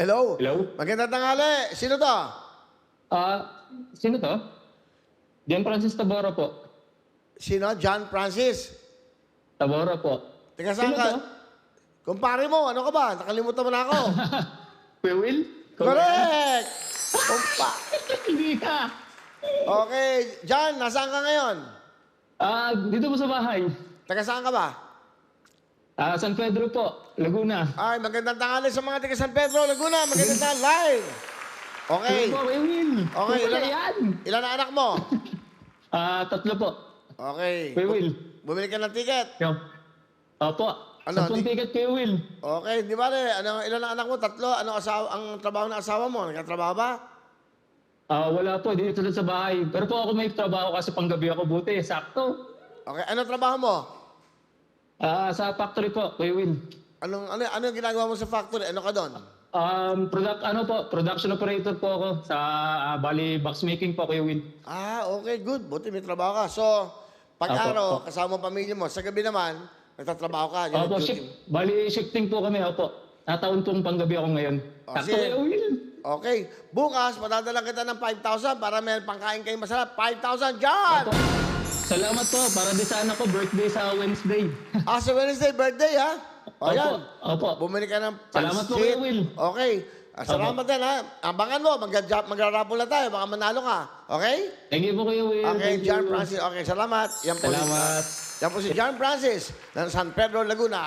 Hello? Hello? Magandang tanghali. Sino to? Sino to? John Francis Tabora po. Sino? John Francis. Tabora po. Teka saan Sino ka? to? Kumpare mo, ano ka ba? Nakalimutan mo na ako. Kuya Will? Correct! Kumpa. Hindi ka. Okay. John, nasaan ka ngayon? Dito po sa bahay. Taga saan ka ba? San Pedro po, Laguna. Ay, magandang tanghali sa mga taga San Pedro, Laguna. Magandang tanghali. Live. Okay. Sino po, Kuya Will? Okay, Sino ilan, pala yan? ilan na anak mo? Tatlo po. Okay. Kuya Will. Bumili ka ng ticket. Yo. Opo. Ano, 10 ticket, Kuya Will. Okay, di ba ilan ang anak mo? Tatlo. Ano ang trabaho ng asawa mo? Nagkatrabaho ba? Wala po, dito lang sa bahay. Pero po ako may trabaho kasi panggabi ako buti. Sakto. Okay, ano trabaho mo? Sa factory po, Kuya Will. Ano yung ginagawa mo sa factory? Ano ka doon? Production operator po ako sa bali box making po, Kuya Will. Okay, good. Buti may trabaho ka. So, pag-araw, kasama mo pamilya mo. Sa gabi naman, nagtatrabaho ka. Yan ang Opo, duty mo. bali shifting po kami, opo. Nataon pong panggabi ako ngayon. Sakto, sige. Kuya Will. Okay. Bukas, madadala kita ng 5,000 para may pangkain kayo masarap. 5,000, John! Opo. Salamat po, para di sa anak ko, birthday sa Wednesday. Sa Wednesday, birthday, ha? O, yan. Opo. Bumili ka ng Salamat po, pansit. Kuya Will. Okay. Salamat din, ha? Abangan mo, magrarapol na tayo. Baka manalo ka. Okay? Thank you po, Kuya Will. Okay, Thank John you. Francis. Okay, salamat. Yan po Salamat. Yan po si John Francis ng San Pedro, Laguna.